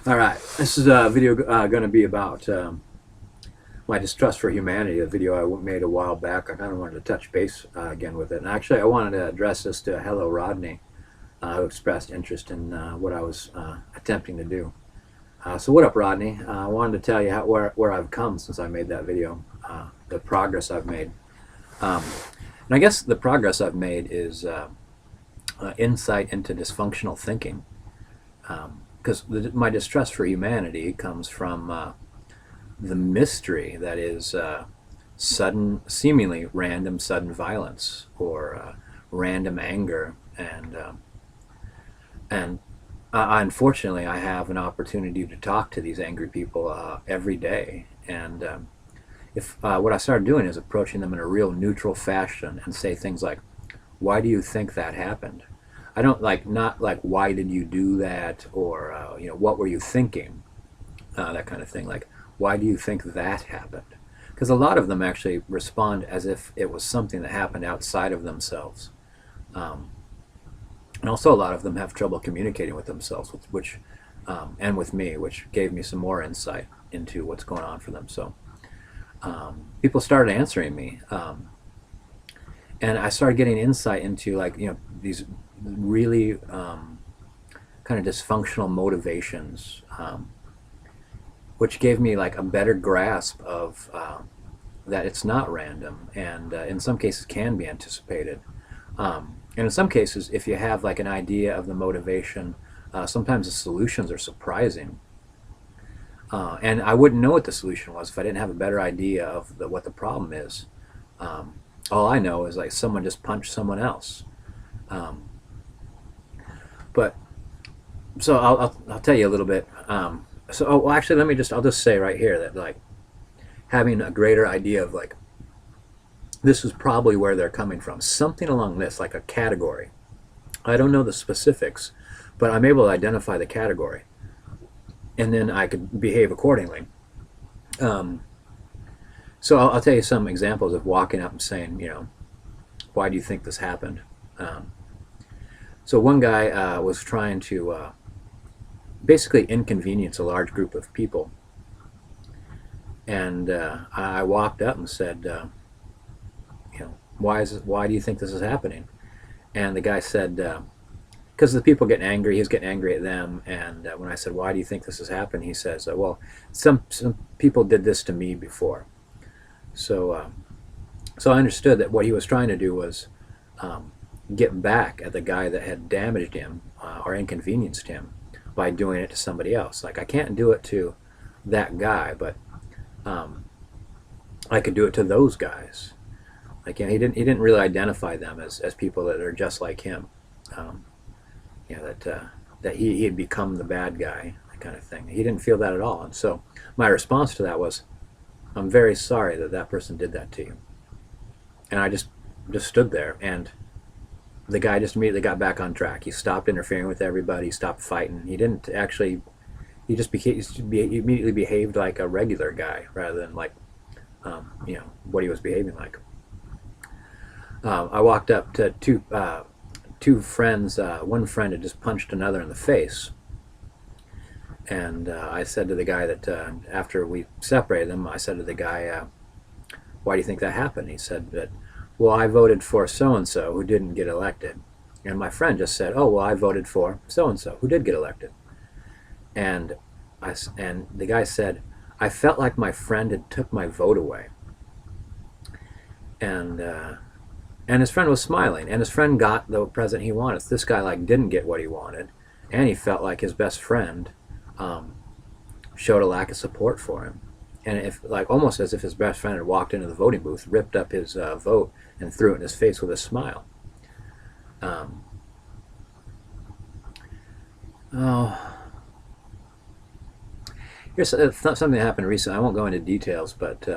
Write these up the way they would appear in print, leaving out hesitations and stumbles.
All right, this is a video going to be about my distrust for humanity, a video I made a while back. I kind of wanted to touch base again with it. And actually, I wanted to address this to Hello Rodney, who expressed interest in what I was attempting to do. So what up, Rodney? I wanted to tell you where I've come since I made that video, the progress I've made. And I guess the progress I've made is insight into dysfunctional thinking. Because my distrust for humanity comes from the mystery that is sudden, seemingly random, sudden violence or random anger, and unfortunately, I have an opportunity to talk to these angry people every day, and if what I started doing is approaching them in a real neutral fashion and say things like, "Why do you think that happened?" I don't not like why did you do that or what were you thinking, that kind of thing. Like why do you think that happened? Because a lot of them actually respond as if it was something that happened outside of themselves, and also a lot of them have trouble communicating with themselves, which and with me, which gave me some more insight into what's going on for them. So people started answering me, and I started getting insight into these really kind of dysfunctional motivations, which gave me like a better grasp of that it's not random, and in some cases can be anticipated. And in some cases, if you have like an idea of the motivation, sometimes the solutions are surprising. And I wouldn't know what the solution was if I didn't have a better idea of what the problem is. All I know is like someone just punched someone else. But so I'll tell you a little bit. Well, actually, I'll just say right here that like having a greater idea of like this is probably where they're coming from, something along this, like a category. I don't know the specifics, but I'm able to identify the category, and then I could behave accordingly. So I'll tell you some examples of walking up and saying, why do you think this happened? So one guy was trying to basically inconvenience a large group of people, and I walked up and said, why do you think this is happening? And the guy said, because the people getting angry, he's getting angry at them. And when I said, why do you think this has happened? He says, well, some people did this to me before. So I understood that what he was trying to do was get back at the guy that had damaged him or inconvenienced him by doing it to somebody else. Like I can't do it to that guy, but I could do it to those guys. Like he didn't really identify them as people that are just like him. That he had become the bad guy, that kind of thing. He didn't feel that at all. And so my response to that was, I'm very sorry that that person did that to you. And I just stood there, and the guy just immediately got back on track. He stopped interfering with everybody. He stopped fighting. He didn't actually. He immediately behaved like a regular guy rather than like, what he was behaving like. I walked up to two friends. One friend had just punched another in the face, and I said to the guy that after we separated them, I said to the guy, "Why do you think that happened?" He said that, "Well, I voted for so and so who didn't get elected," and my friend just said, "Oh, well, I voted for so and so who did get elected," and the guy said, "I felt like my friend had took my vote away," and his friend was smiling, and his friend got the president he wanted. This guy like didn't get what he wanted, and he felt like his best friend showed a lack of support for him, and if like almost as if his best friend had walked into the voting booth, ripped up his vote, and threw it in his face with a smile. Oh, here's something that happened recently. I won't go into details, but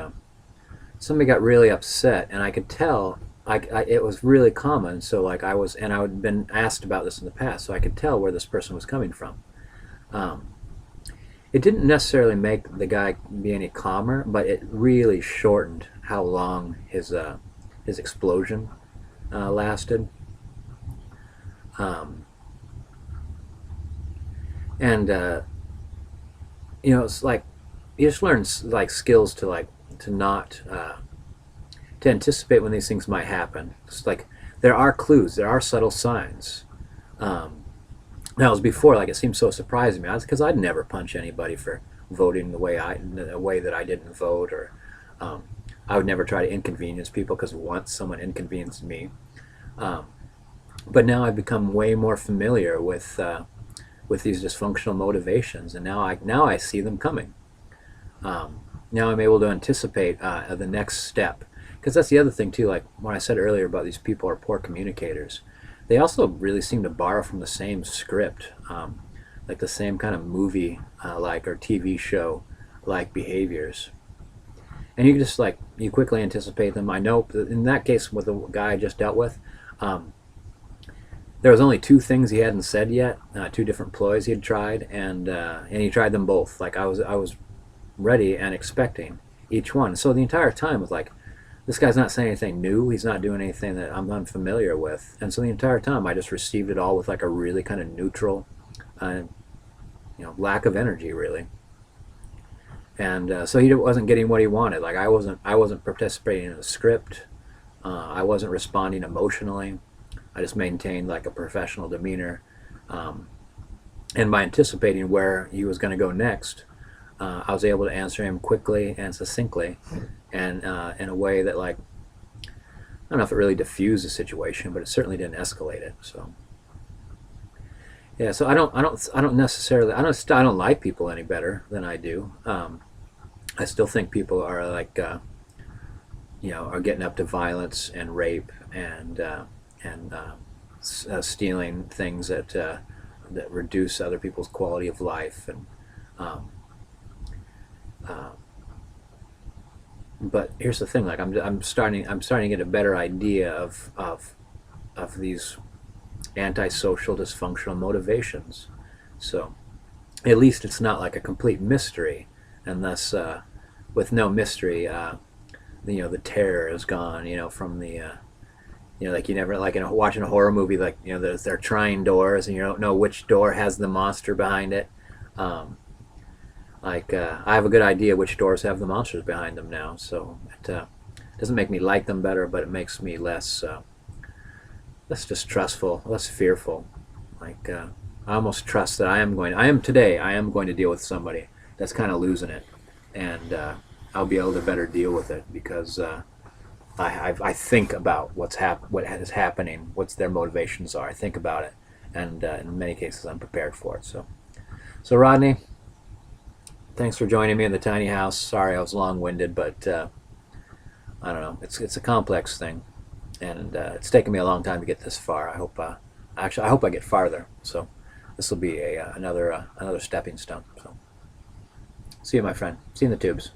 somebody got really upset, and I could tell. It was really common. So like I had been asked about this in the past, so I could tell where this person was coming from. It didn't necessarily make the guy be any calmer, but it really shortened how long his explosion lasted. Um, and it's like you just learn like skills to not to anticipate when these things might happen. It's like there are clues, there are subtle signs. Um, That was before, like, it seemed so surprising to me. Because I'd never punch anybody for voting the way that I didn't vote, or um, I would never try to inconvenience people because once someone inconvenienced me. Um, but now I've become way more familiar with these dysfunctional motivations, and now I see them coming. Um, Now I'm able to anticipate the next step, because that's the other thing too. Like when I said earlier about these people are poor communicators, they also really seem to borrow from the same script, like the same kind of movie like or TV show like behaviors. And you just like you quickly anticipate them. I know in that case with the guy I just dealt with, um, there was only two things he hadn't said yet, two different ploys he had tried, and he tried them both. Like I was ready and expecting each one. So the entire time was like, this guy's not saying anything new. He's not doing anything that I'm unfamiliar with. And so the entire time I just received it all with like a really kind of neutral, lack of energy really. And so he wasn't getting what he wanted. Like I wasn't participating in the script. I wasn't responding emotionally. I just maintained like a professional demeanor. Um, and by anticipating where he was going to go next, I was able to answer him quickly and succinctly, and in a way that like I don't know if it really diffused the situation, but it certainly didn't escalate it. So yeah, so I don't necessarily I don't like people any better than I do. I still think people are like are getting up to violence and rape and stealing things that reduce other people's quality of life and. Um, uh, but here's the thing: like I'm starting to get a better idea of these antisocial dysfunctional motivations. So at least it's not like a complete mystery, and thus with no mystery, the terror is gone. From the like you never like watching a horror movie, like they're trying doors and you don't know which door has the monster behind it. I have a good idea which doors have the monsters behind them now, so it doesn't make me like them better, but it makes me less distrustful, less fearful. Like I almost trust that I am going to deal with somebody that's kind of losing it, and I'll be able to better deal with it because I think about what is happening, what's their motivations are. I think about it, and in many cases I'm prepared for it. So Rodney. Thanks for joining me in the tiny house. Sorry I was long-winded, but I don't know. It's a complex thing, and it's taken me a long time to get this far. I hope I get farther. So this will be another stepping stone. So see you, my friend. See you in the tubes.